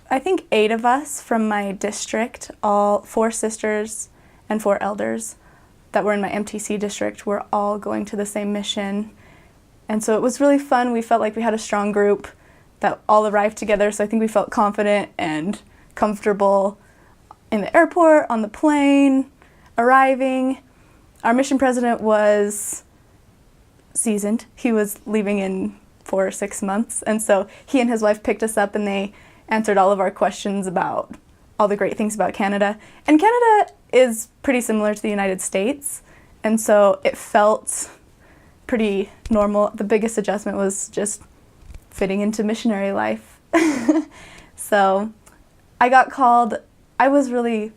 I think 8 of us from my district, all 4 sisters and 4 elders that were in my MTC district, were all going to the same mission. And so it was really fun. We felt like we had a strong group that all arrived together, so I think we felt confident and comfortable in the airport, on the plane, arriving. Our mission president was seasoned. He was leaving in 4 or 6 months, and so he and his wife picked us up and they answered all of our questions about all the great things about Canada. And Canada is pretty similar to the United States, and so it felt pretty normal. The biggest adjustment was just fitting into missionary life. So I got called. I was really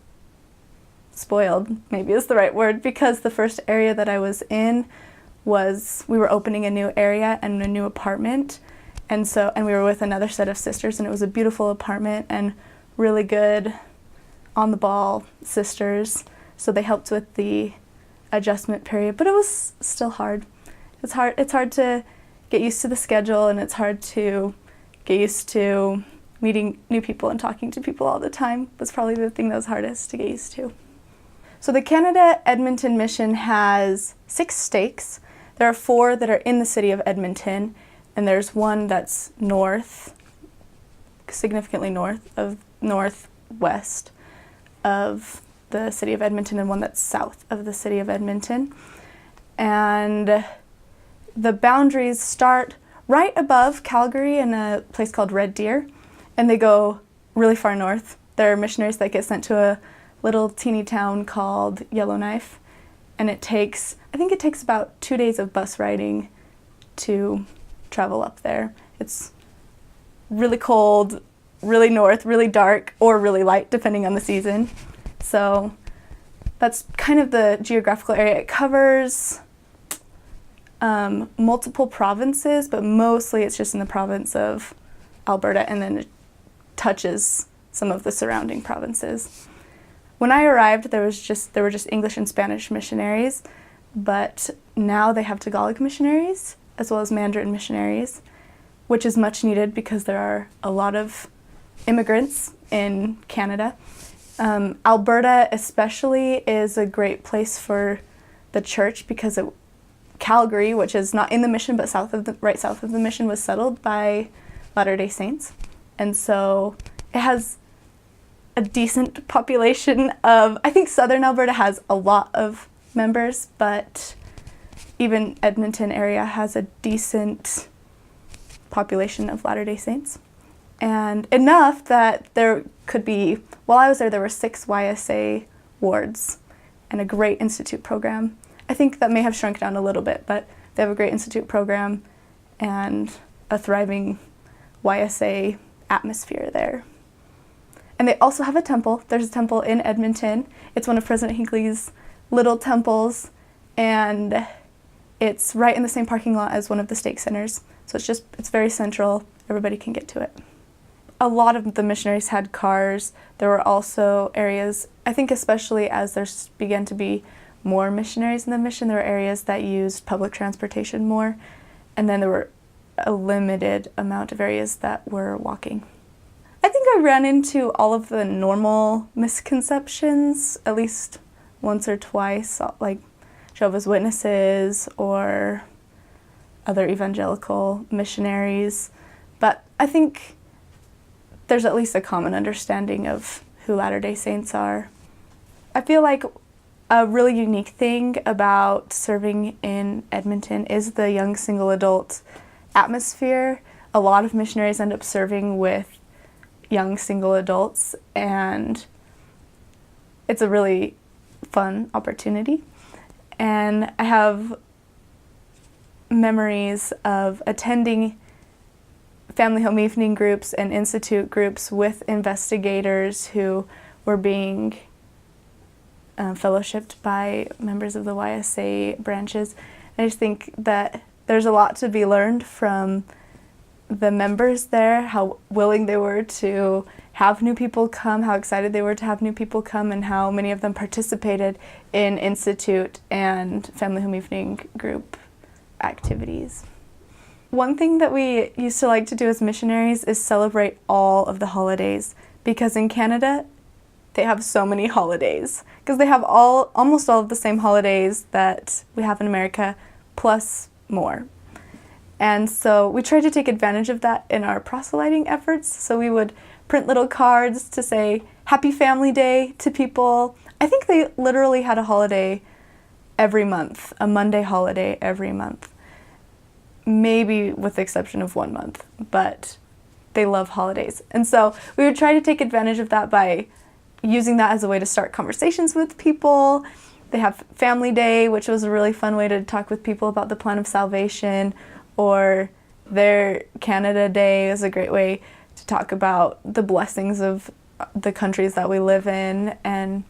spoiled, maybe is the right word, because the first area that I was in was, we were opening a new area and a new apartment, and we were with another set of sisters, and it was a beautiful apartment and really good on the ball sisters, so they helped with the adjustment period, but it was still hard. It's hard to get used to the schedule, and it's hard to get used to meeting new people and talking to people all the time. Was probably the thing that was hardest to get used to. So the Canada Edmonton Mission has 6 stakes. There are 4 that are in the city of Edmonton, and there's one that's north, significantly northwest of the city of Edmonton, and one that's south of the city of Edmonton. And the boundaries start right above Calgary in a place called Red Deer, and they go really far north. There are missionaries that get sent to a little teeny town called Yellowknife, and I think it takes about 2 days of bus riding to travel up there. It's really cold, really north, really dark, or really light, depending on the season. So that's kind of the geographical area. It covers multiple provinces, but mostly it's just in the province of Alberta, and then it touches some of the surrounding provinces. When I arrived, there were just English and Spanish missionaries, but now they have Tagalog missionaries as well as Mandarin missionaries, which is much needed because there are a lot of immigrants in Canada. Alberta especially is a great place for the church because Calgary, which is not in the mission but right south of the mission, was settled by Latter-day Saints, and so it has a decent population of, I think southern Alberta has a lot of members, but even Edmonton area has a decent population of Latter-day Saints, and enough that there could be, while I was there were 6 YSA wards and a great institute program. I think that may have shrunk down a little bit, but they have a great institute program and a thriving YSA atmosphere there. And they also have a temple. There's a temple in Edmonton. It's one of President Hinckley's little temples, and it's right in the same parking lot as one of the stake centers. So it's very central. Everybody can get to it. A lot of the missionaries had cars. There were also areas, I think especially as there began to be more missionaries in the mission, there were areas that used public transportation more, and then there were a limited amount of areas that were walking. I think I ran into all of the normal misconceptions at least once or twice, like Jehovah's Witnesses or other evangelical missionaries, but I think there's at least a common understanding of who Latter-day Saints are. I feel like a really unique thing about serving in Edmonton is the young single adult atmosphere. A lot of missionaries end up serving with young single adults, and it's a really fun opportunity. And I have memories of attending family home evening groups and institute groups with investigators who were being fellowshipped by members of the YSA branches. I just think that there's a lot to be learned from the members there, how willing they were to have new people come, how excited they were to have new people come, and how many of them participated in institute and family home evening group activities. One thing that we used to like to do as missionaries is celebrate all of the holidays, because in Canada they have so many holidays, because they have almost all of the same holidays that we have in America, plus more. And so we tried to take advantage of that in our proselyting efforts. So we would print little cards to say Happy Family Day to people. I think they literally had a holiday every month, a Monday holiday every month, maybe with the exception of 1 month, but they love holidays. And so we would try to take advantage of that by using that as a way to start conversations with people. They have Family Day, which was a really fun way to talk with people about the plan of salvation, or their Canada Day is a great way to talk about the blessings of the countries that we live in, and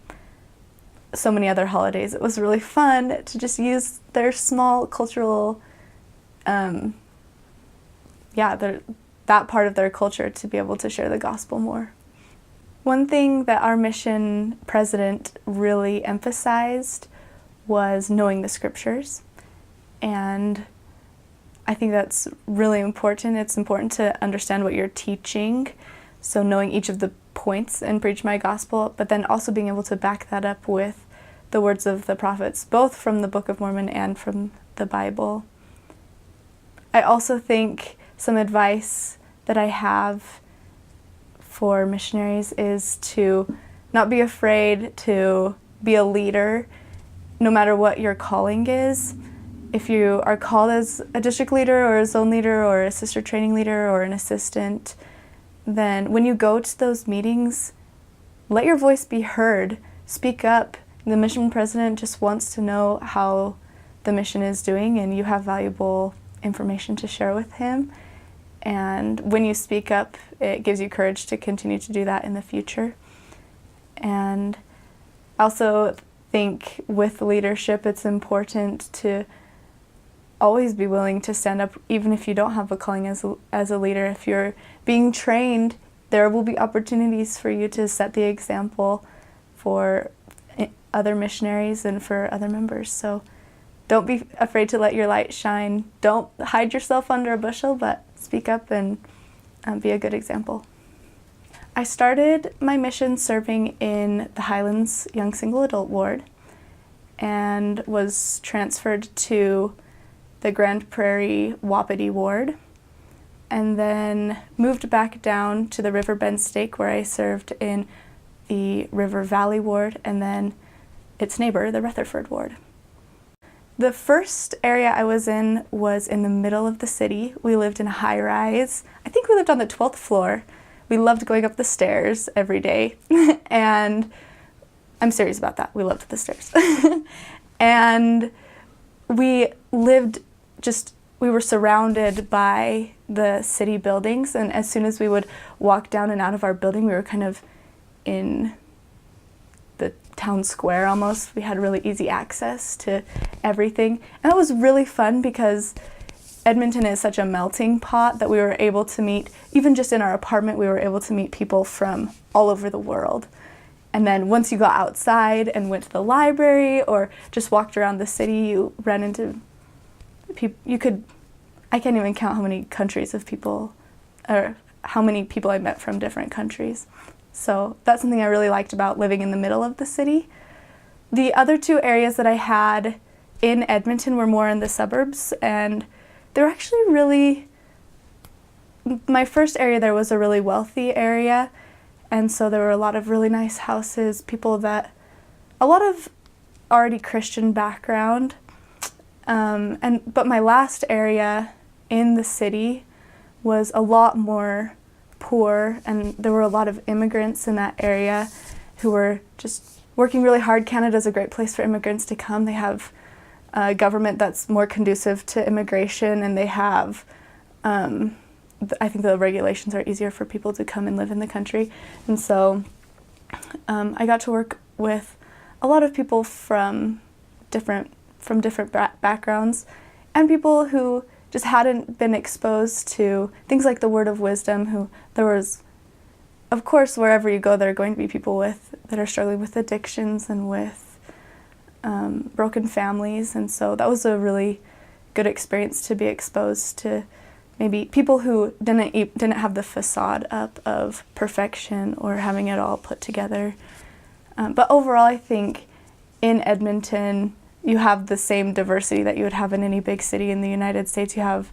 so many other holidays. It was really fun to just use their small cultural, that part of their culture to be able to share the gospel more. One thing that our mission president really emphasized was knowing the scriptures, and I think that's really important. It's important to understand what you're teaching, so knowing each of the points in Preach My Gospel, but then also being able to back that up with the words of the prophets, both from the Book of Mormon and from the Bible. I also think some advice that I have for missionaries is to not be afraid to be a leader, no matter what your calling is. If you are called as a district leader or a zone leader or a sister training leader or an assistant, then when you go to those meetings, let your voice be heard. Speak up. The mission president just wants to know how the mission is doing, and you have valuable information to share with him. And when you speak up, it gives you courage to continue to do that in the future. And I also think with leadership, it's important to always be willing to stand up, even if you don't have a calling as a leader. If you're being trained, there will be opportunities for you to set the example for other missionaries and for other members. So don't be afraid to let your light shine. Don't hide yourself under a bushel, but speak up and be a good example. I started my mission serving in the Highlands Young Single Adult Ward and was transferred to the Grand Prairie Wapiti Ward, and then moved back down to the River Bend Stake, where I served in the River Valley Ward, and then its neighbor, the Rutherford Ward. The first area I was in the middle of the city. We lived in a high-rise. I think we lived on the 12th floor. We loved going up the stairs every day, and I'm serious about that. We loved the stairs. And we were surrounded by the city buildings, and as soon as we would walk down and out of our building, we were kind of in the town square almost. We had really easy access to everything, and that was really fun because Edmonton is such a melting pot that we were able to meet, even just in our apartment, we were able to meet people from all over the world. And then once you got outside and went to the library or just walked around the city, you ran into people. I can't even count how many countries of people, or how many people I met from different countries. So that's something I really liked about living in the middle of the city. The other two areas that I had in Edmonton were more in the suburbs, and they were actually my first area there was a really wealthy area, and so there were a lot of really nice houses, a lot of already Christian background. But my last area in the city was a lot more poor, and there were a lot of immigrants in that area who were just working really hard. Canada's a great place for immigrants to come. They have a government that's more conducive to immigration, and they have, I think the regulations are easier for people to come and live in the country. And so I got to work with a lot of people from different backgrounds, and people who just hadn't been exposed to things like the word of wisdom. Of course, wherever you go, there are going to be people that are struggling with addictions and with broken families, and so that was a really good experience to be exposed to maybe people who didn't have the facade up of perfection or having it all put together. But overall, I think in Edmonton, you have the same diversity that you would have in any big city in the United States. You have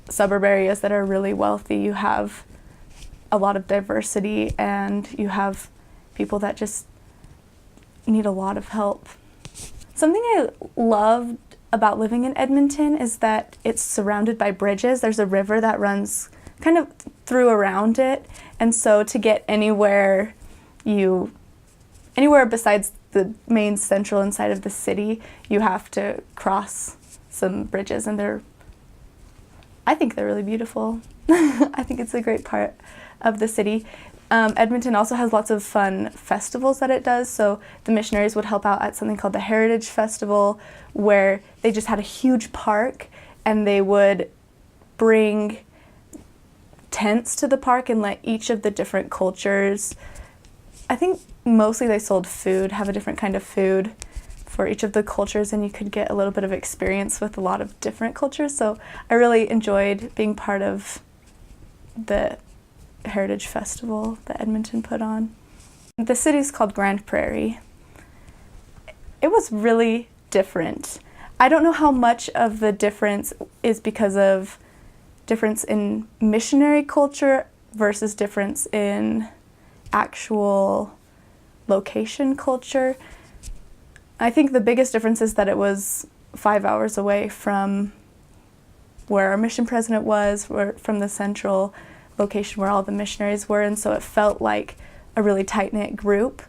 suburb areas that are really wealthy. You have a lot of diversity, and you have people that just need a lot of help. Something I loved about living in Edmonton is that it's surrounded by bridges. There's a river that runs kind of through around it, and so to get anywhere besides the main central inside of the city, you have to cross some bridges, and I think they're really beautiful. I think it's a great part of the city. Edmonton also has lots of fun festivals that it does. So the missionaries would help out at something called the Heritage Festival, where they just had a huge park, and they would bring tents to the park and let each of the different cultures, I think mostly they sold food, have a different kind of food for each of the cultures, and you could get a little bit of experience with a lot of different cultures. So I really enjoyed being part of the Heritage Festival that Edmonton put on. The city's called Grand Prairie. It was really different. I don't know how much of the difference is because of difference in missionary culture versus difference in actual location culture. I think the biggest difference is that it was 5 hours away from where our mission president was, from the central location where all the missionaries were, and so it felt like a really tight-knit group.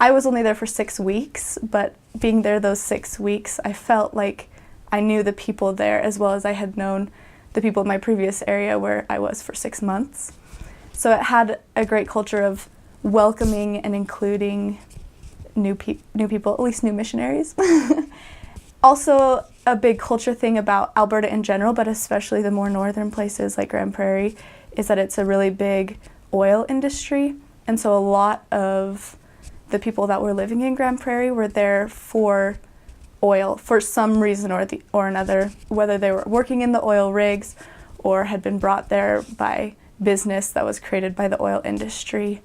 I was only there for 6 weeks, but being there those 6 weeks, I felt like I knew the people there as well as I had known the people in my previous area where I was for 6 months. So it had a great culture of welcoming and including new people, at least new missionaries. Also, a big culture thing about Alberta in general, but especially the more northern places like Grand Prairie, is that it's a really big oil industry. And so a lot of the people that were living in Grand Prairie were there for oil for some reason or another, whether they were working in the oil rigs or had been brought there by business that was created by the oil industry.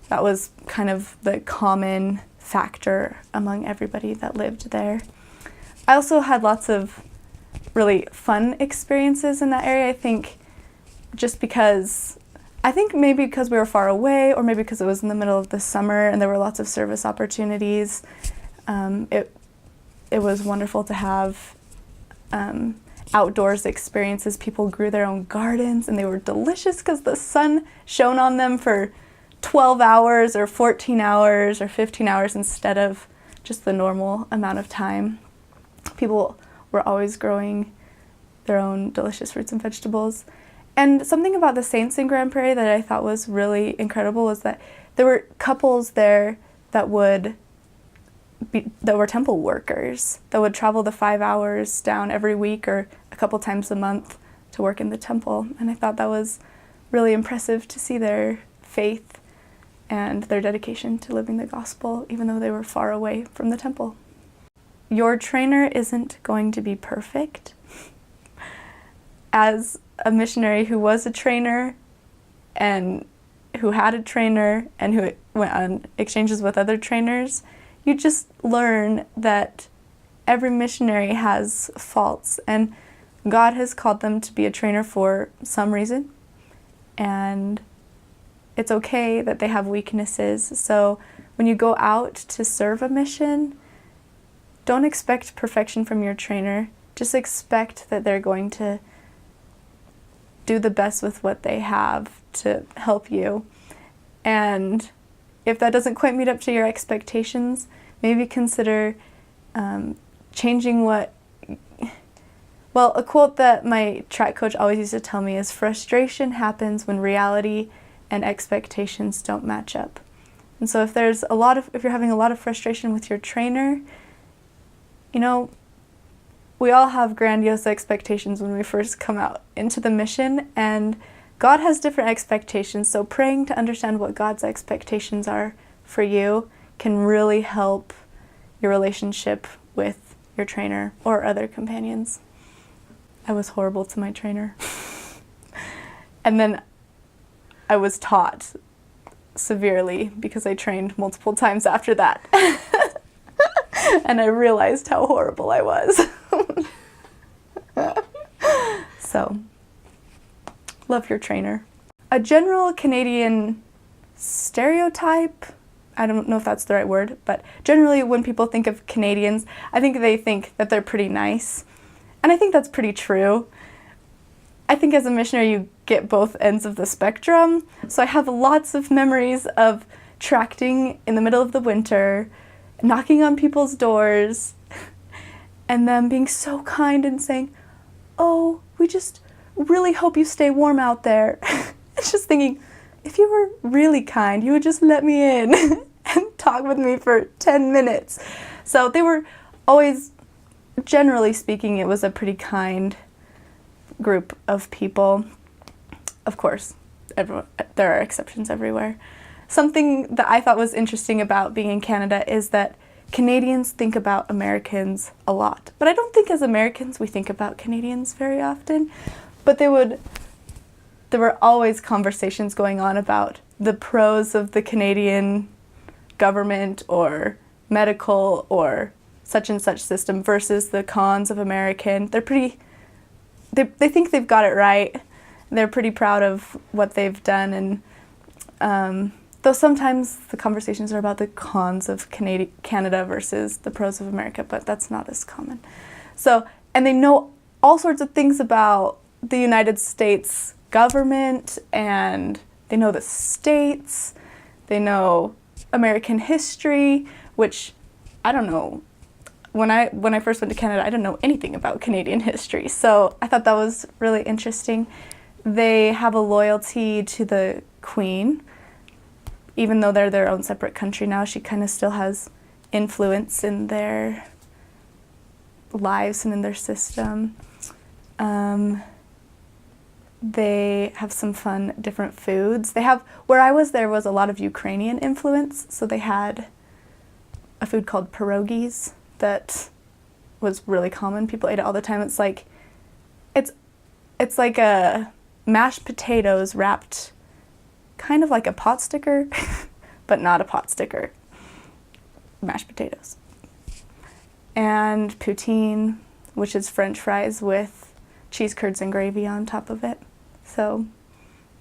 That was kind of the common factor among everybody that lived there. I also had lots of really fun experiences in that area. I think maybe because we were far away, or maybe because it was in the middle of the summer and there were lots of service opportunities, it was wonderful to have outdoors experiences. People grew their own gardens, and they were delicious because the sun shone on them for 12 hours or 14 hours or 15 hours instead of just the normal amount of time. People were always growing their own delicious fruits and vegetables. And something about the saints in Grand Prairie that I thought was really incredible was that there were couples there that were temple workers that would travel the 5 hours down every week or a couple times a month to work in the temple. And I thought that was really impressive to see their faith and their dedication to living the gospel, even though they were far away from the temple. Your trainer isn't going to be perfect. As a missionary who was a trainer and who had a trainer and who went on exchanges with other trainers, you just learn that every missionary has faults, and God has called them to be a trainer for some reason, and it's okay that they have weaknesses. So when you go out to serve a mission, don't expect perfection from your trainer. Just expect that they're going to do the best with what they have to help you. And if that doesn't quite meet up to your expectations, maybe consider changing a quote that my track coach always used to tell me is, frustration happens when reality and expectations don't match up. And so if you're having a lot of frustration with your trainer, we all have grandiose expectations when we first come out into the mission, and God has different expectations, so praying to understand what God's expectations are for you can really help your relationship with your trainer or other companions. I was horrible to my trainer. And then I was taught severely because I trained multiple times after that. And I realized how horrible I was. So, love your trainer. A general Canadian stereotype, I don't know if that's the right word, but generally when people think of Canadians, I think they think that they're pretty nice. And I think that's pretty true. I think as a missionary you get both ends of the spectrum. So I have lots of memories of tracting in the middle of the winter, knocking on people's doors, and them being so kind and saying, "Oh, we just really hope you stay warm out there." It's just thinking, if you were really kind, you would just let me in and talk with me for 10 minutes. So they were always, generally speaking, it was a pretty kind group of people. Of course, there are exceptions everywhere. Something that I thought was interesting about being in Canada is that Canadians think about Americans a lot. But I don't think as Americans we think about Canadians very often. But there were always conversations going on about the pros of the Canadian government or medical or such and such system versus the cons of American. They think they've got it right. They're pretty proud of what they've done, and though sometimes the conversations are about the cons of Canada versus the pros of America, but that's not as common. So, and they know all sorts of things about the United States government, and they know the states, they know American history, which I don't know. When I first went to Canada, I didn't know anything about Canadian history, so I thought that was really interesting. They have a loyalty to the Queen. Even though they're their own separate country now, she kind of still has influence in their lives and in their system. They have some fun different foods. Where I was, there was a lot of Ukrainian influence, so they had a food called pierogies that was really common. People ate it all the time. It's like a mashed potatoes wrapped kind of like a pot sticker, but not a pot sticker. Mashed potatoes. And poutine, which is French fries with cheese curds and gravy on top of it. So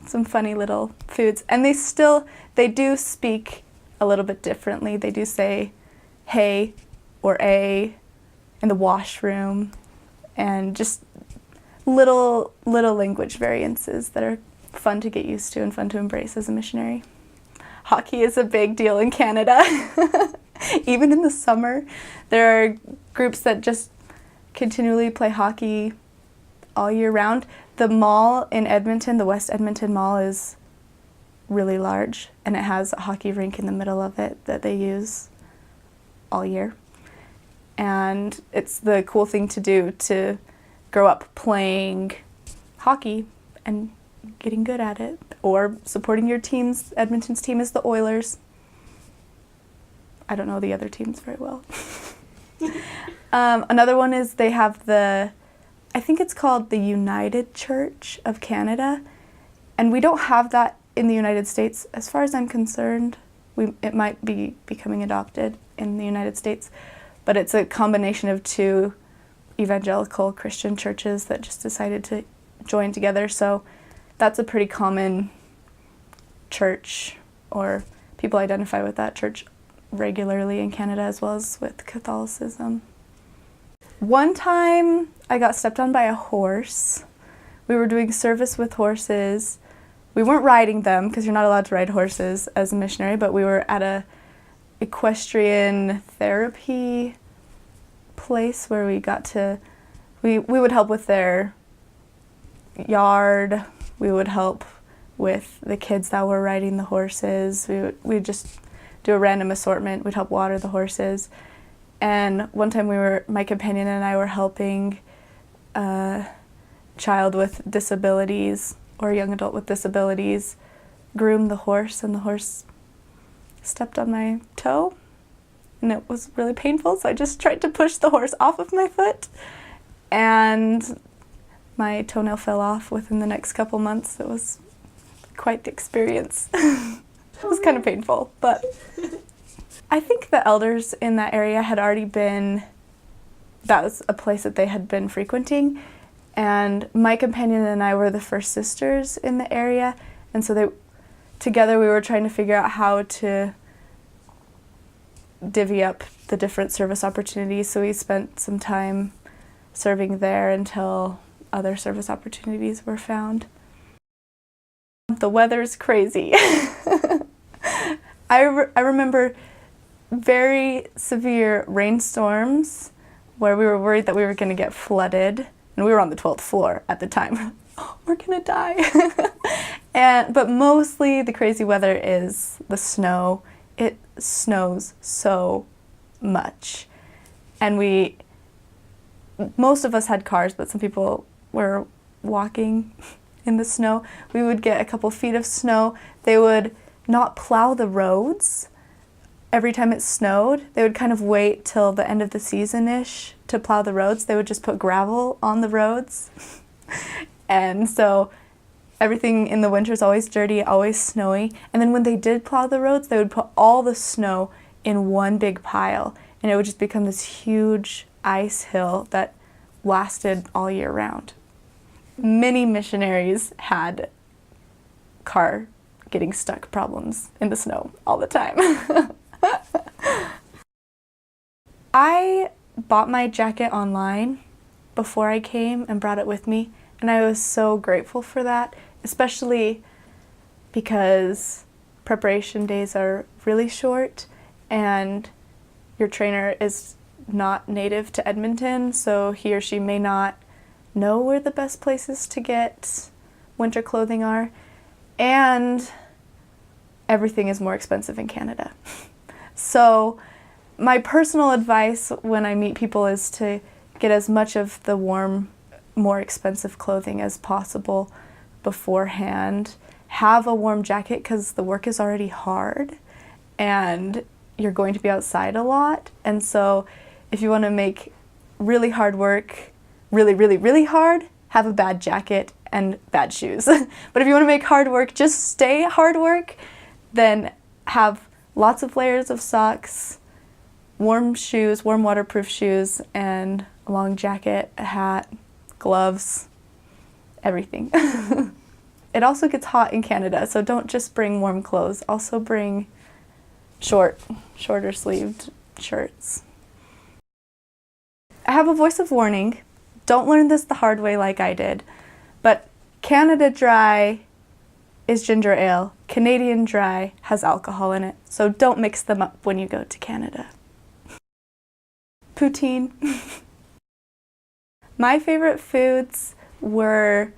some funny little foods. And they do speak a little bit differently. They do say hey or a in the washroom, and just little language variances that are fun to get used to and fun to embrace as a missionary. Hockey is a big deal in Canada. Even in the summer, there are groups that just continually play hockey all year round. The mall in Edmonton, the West Edmonton Mall, is really large, and it has a hockey rink in the middle of it that they use all year. And it's the cool thing to do to grow up playing hockey and getting good at it, or supporting your teams. Edmonton's team is the Oilers. I don't know the other teams very well. Another one is they have I think it's called the United Church of Canada, and we don't have that in the United States. As far as I'm concerned, it might be becoming adopted in the United States, but it's a combination of two evangelical Christian churches that just decided to join together. So that's a pretty common church, or people identify with that church regularly in Canada, as well as with Catholicism. One time I got stepped on by a horse. We were doing service with horses. We weren't riding them because you're not allowed to ride horses as a missionary, but we were at a equestrian therapy place where we would help with their yard. We would help with the kids that were riding the horses. We'd just do a random assortment. We'd help water the horses. And one time my companion and I were helping a child with disabilities, or a young adult with disabilities, groom the horse, and the horse stepped on my toe, and it was really painful, so I just tried to push the horse off of my foot, and My toenail fell off within the next couple months. It was quite the experience. It was kind of painful, but I think the elders in that area had already been, that was a place that they had been frequenting, and my companion and I were the first sisters in the area, and so together we were trying to figure out how to divvy up the different service opportunities, so we spent some time serving there until other service opportunities were found. The weather's crazy. I remember very severe rainstorms where we were worried that we were going to get flooded, and we were on the 12th floor at the time. Oh, we're going to die. But mostly the crazy weather is the snow. It snows so much. And most of us had cars, but some people were walking in the snow. We would get a couple feet of snow. They would not plow the roads every time it snowed. They would kind of wait till the end of the season-ish to plow the roads. They would just put gravel on the roads. And so everything in the winter is always dirty, always snowy. And then when they did plow the roads, they would put all the snow in one big pile, and it would just become this huge ice hill that lasted all year round. Many missionaries had car getting stuck problems in the snow all the time. I bought my jacket online before I came and brought it with me, and I was so grateful for that, especially because preparation days are really short and your trainer is not native to Edmonton, so he or she may not know where the best places to get winter clothing are, and everything is more expensive in Canada. So my personal advice when I meet people is to get as much of the warm, more expensive clothing as possible beforehand. Have a warm jacket because the work is already hard and you're going to be outside a lot, and so if you want to make really hard work really, really, really hard, have a bad jacket and bad shoes. But if you want to make hard work just stay hard work, then have lots of layers of socks, warm shoes, warm waterproof shoes, and a long jacket, a hat, gloves, everything. It also gets hot in Canada, so don't just bring warm clothes. Also bring shorter sleeved shirts. I have a voice of warning. Don't learn this the hard way like I did, but Canada Dry is ginger ale. Canadian Dry has alcohol in it, so don't mix them up when you go to Canada. Poutine. My favorite foods were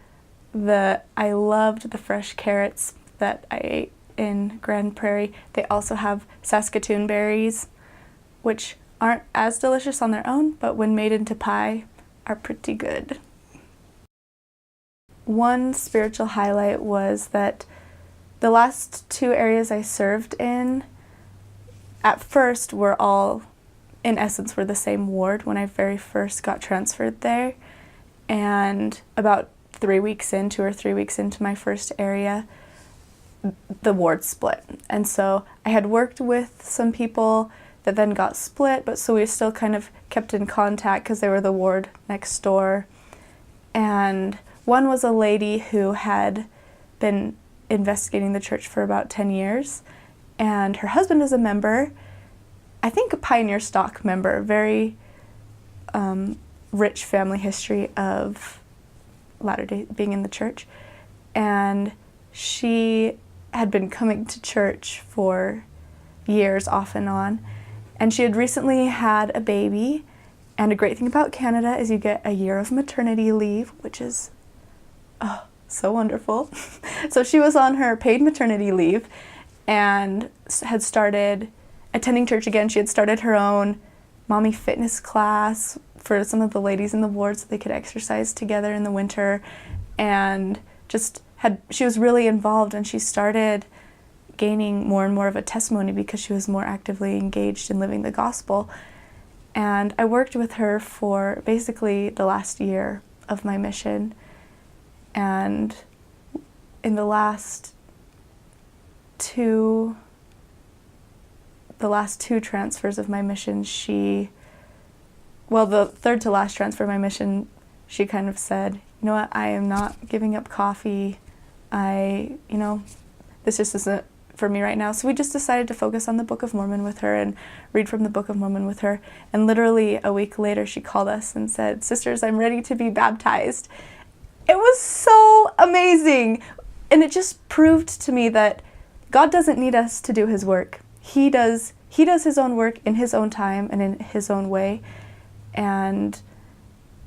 I loved the fresh carrots that I ate in Grand Prairie. They also have Saskatoon berries, which aren't as delicious on their own, but when made into pie, are pretty good. One spiritual highlight was that the last two areas I served in, at first were all, in essence, were the same ward when I very first got transferred there. And about 2 or 3 weeks into my first area, the ward split. And so I had worked with some people that then got split, but so we still kind of kept in contact because they were the ward next door. And one was a lady who had been investigating the church for about 10 years, and her husband is a member, I think a pioneer stock member, very rich family history of Latter-day being in the church. And she had been coming to church for years off and on. And she had recently had a baby, and a great thing about Canada is you get a year of maternity leave, which is so wonderful. So she was on her paid maternity leave and had started attending church again. She had started her own mommy fitness class for some of the ladies in the ward so they could exercise together in the winter, and she was really involved, and she started gaining more and more of a testimony because she was more actively engaged in living the gospel. And I worked with her for basically the last year of my mission, And in the last two transfers of my mission, the third to last transfer of my mission, she kind of said, you know what, I am not giving up coffee. This just isn't for me right now. So we just decided to focus on the Book of Mormon with her and read from the Book of Mormon with her. And literally a week later, she called us and said, "Sisters, I'm ready to be baptized." It was so amazing. And it just proved to me that God doesn't need us to do his work. He does his own work in his own time and in his own way. And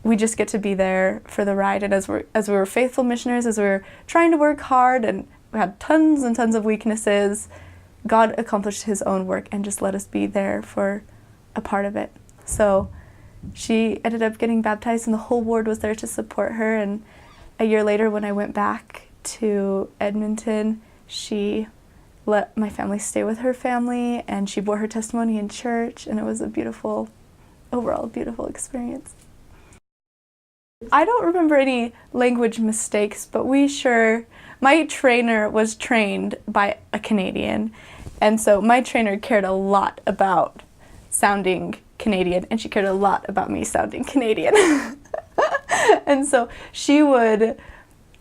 we just get to be there for the ride. And as we were faithful missionaries, as we were trying to work hard and we had tons and tons of weaknesses, God accomplished his own work and just let us be there for a part of it. So she ended up getting baptized, and the whole ward was there to support her. And a year later, when I went back to Edmonton, she let my family stay with her family, and she bore her testimony in church, and it was a overall beautiful experience. I don't remember any language mistakes, but my trainer was trained by a Canadian, and so my trainer cared a lot about sounding Canadian, and she cared a lot about me sounding Canadian. And so she would,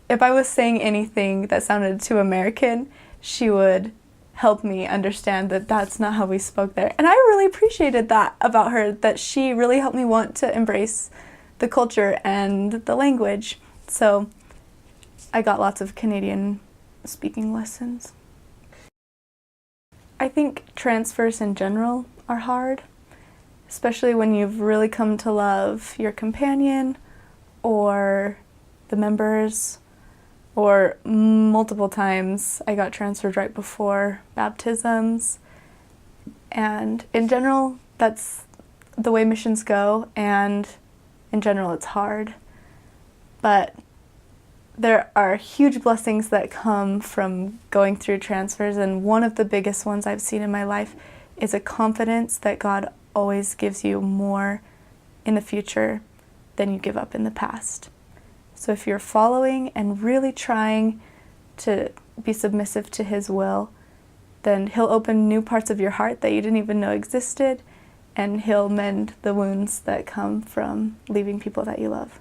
if I was saying anything that sounded too American, she would help me understand that that's not how we spoke there. And I really appreciated that about her, that she really helped me want to embrace the culture and the language. So I got lots of Canadian speaking lessons. I think transfers in general are hard, especially when you've really come to love your companion or the members. Or multiple times I got transferred right before baptisms. And in general, that's the way missions go, and in general it's hard. But there are huge blessings that come from going through transfers, and one of the biggest ones I've seen in my life is a confidence that God always gives you more in the future than you give up in the past. So if you're following and really trying to be submissive to his will, then he'll open new parts of your heart that you didn't even know existed, and he'll mend the wounds that come from leaving people that you love.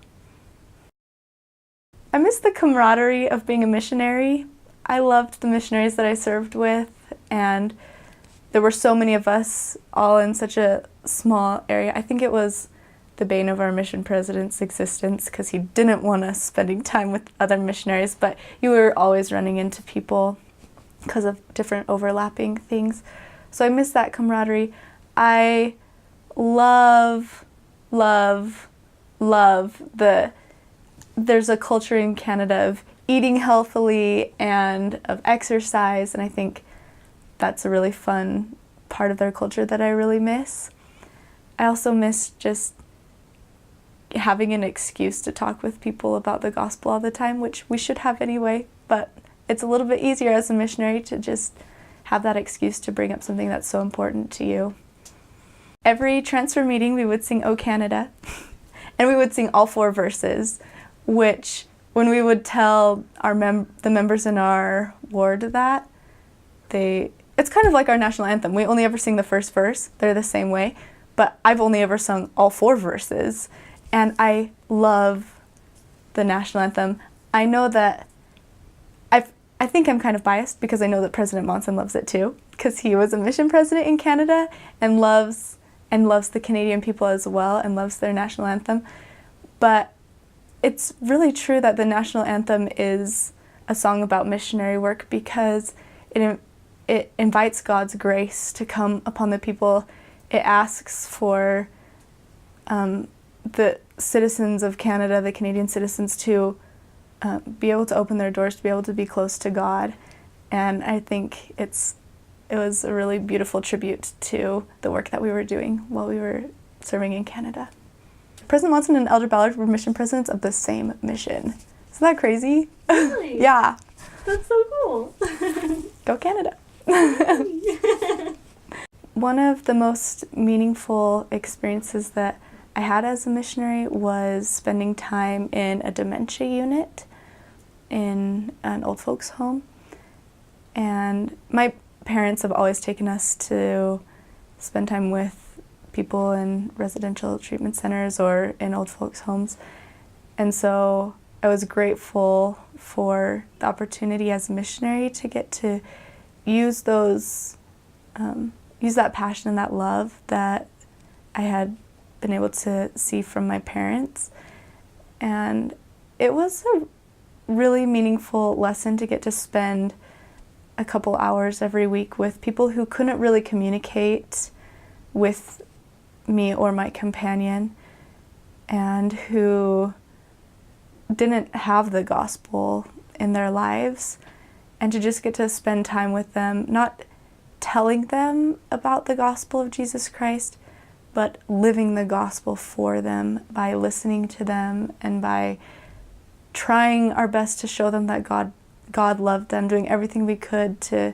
I miss the camaraderie of being a missionary. I loved the missionaries that I served with, and there were so many of us all in such a small area. I think it was the bane of our mission president's existence, because he didn't want us spending time with other missionaries, but you were always running into people because of different overlapping things. So I miss that camaraderie. I love there's a culture in Canada of eating healthily and of exercise, and I think that's a really fun part of their culture that I really miss. I also miss just having an excuse to talk with people about the gospel all the time, which we should have anyway, but it's a little bit easier as a missionary to just have that excuse to bring up something that's so important to you. Every transfer meeting we would sing "O Canada," and we would sing all 4 verses, which when we would tell the members in our ward that, it's kind of like our national anthem. We only ever sing the first verse. They're the same way, but I've only ever sung all 4 verses. And I love the national anthem. I know that I think I'm kind of biased because I know that President Monson loves it too, because he was a mission president in Canada and loves the Canadian people as well and loves their national anthem. But it's really true that the national anthem is a song about missionary work, because it invites God's grace to come upon the people. It asks for the citizens of Canada, the Canadian citizens, to be able to open their doors, to be able to be close to God. And I think it was a really beautiful tribute to the work that we were doing while we were serving in Canada. President Monson and Elder Ballard were mission presidents of the same mission. Isn't that crazy? Really? Yeah. That's so cool. Go Canada. One of the most meaningful experiences that I had as a missionary was spending time in a dementia unit in an old folks home. And my parents have always taken us to spend time with people in residential treatment centers or in old folks homes. And so I was grateful for the opportunity as a missionary to get to use that passion and that love that I had been able to see from my parents. And it was a really meaningful lesson to get to spend a couple hours every week with people who couldn't really communicate with me or my companion, and who didn't have the gospel in their lives, and to just get to spend time with them, not telling them about the gospel of Jesus Christ, but living the gospel for them by listening to them and by trying our best to show them that God loved them, doing everything we could to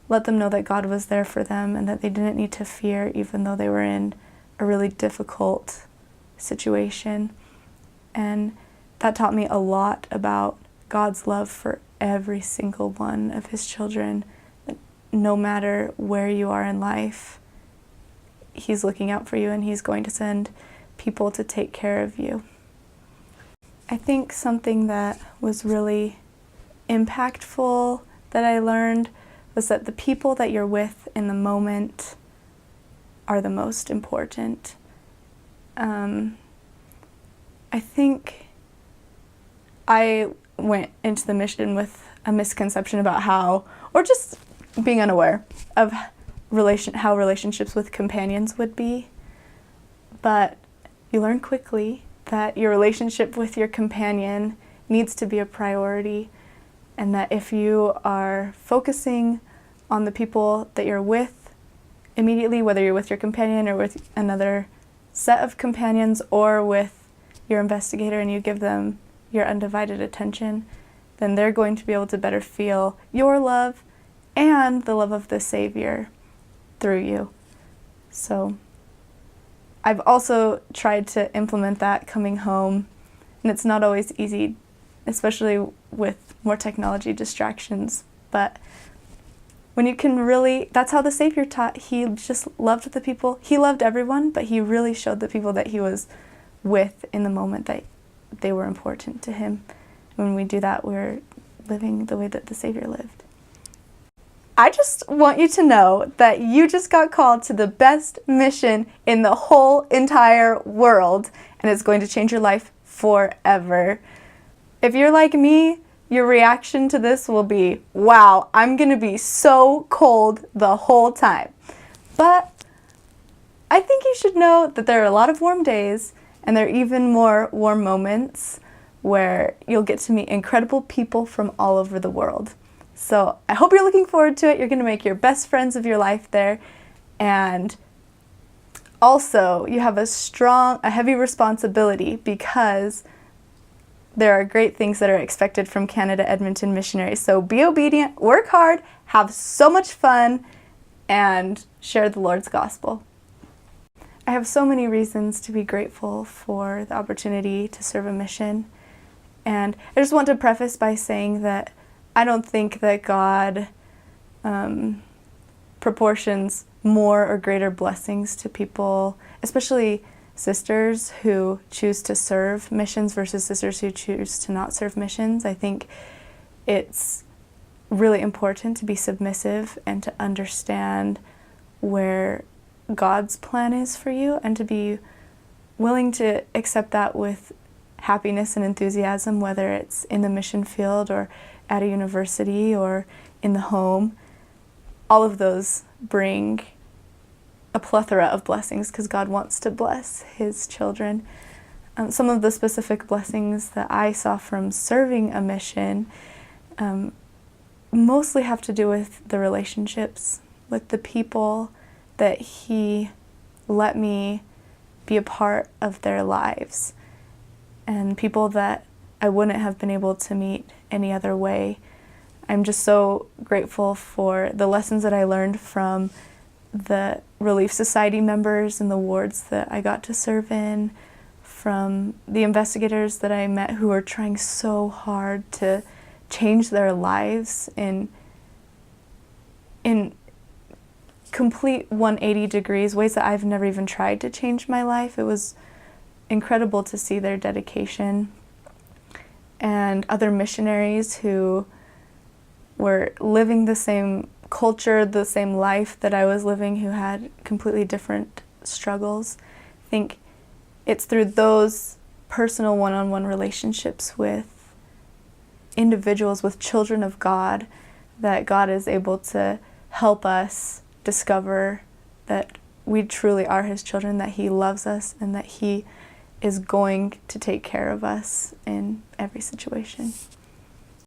let them know that God was there for them and that they didn't need to fear even though they were in a really difficult situation. And that taught me a lot about God's love for every single one of his children. No matter where you are in life, he's looking out for you and he's going to send people to take care of you. I think something that was really impactful that I learned was that the people that you're with in the moment are the most important. I think I went into the mission with a misconception about how, or just being unaware of how relationships with companions would be. But you learn quickly that your relationship with your companion needs to be a priority, and that if you are focusing on the people that you're with immediately, whether you're with your companion or with another set of companions or with your investigator, and you give them your undivided attention, then they're going to be able to better feel your love and the love of the Savior through you. So I've also tried to implement that coming home, and it's not always easy, especially with more technology distractions, but when you can really, that's how the Savior taught. He just loved the people. He loved everyone, but he really showed the people that he was with in the moment that they were important to him. When we do that, we're living the way that the Savior lived. I just want you to know that you just got called to the best mission in the whole entire world, and it's going to change your life forever. If you're like me, your reaction to this will be, wow, I'm going to be so cold the whole time. But I think you should know that there are a lot of warm days, and there are even more warm moments where you'll get to meet incredible people from all over the world. So I hope you're looking forward to it. You're going to make your best friends of your life there. And also, you have a heavy responsibility, because there are great things that are expected from Canada Edmonton Missionary. So be obedient, work hard, have so much fun, and share the Lord's gospel. I have so many reasons to be grateful for the opportunity to serve a mission. And I just want to preface by saying that I don't think that God proportions more or greater blessings to people, especially sisters who choose to serve missions versus sisters who choose to not serve missions. I think it's really important to be submissive and to understand where God's plan is for you, and to be willing to accept that with happiness and enthusiasm, whether it's in the mission field or at a university or in the home. All of those bring a plethora of blessings, because God wants to bless his children. Some of the specific blessings that I saw from serving a mission mostly have to do with the relationships with the people that he let me be a part of their lives, and people that I wouldn't have been able to meet any other way. I'm just so grateful for the lessons that I learned from the Relief Society members and the wards that I got to serve in, from the investigators that I met who were trying so hard to change their lives in complete 180 degrees, ways that I've never even tried to change my life. It was incredible to see their dedication. And other missionaries who were living the same culture, the same life that I was living, who had completely different struggles. I think it's through those personal one-on-one relationships with individuals, with children of God, that God is able to help us discover that we truly are His children, that He loves us, and that He is going to take care of us in every situation.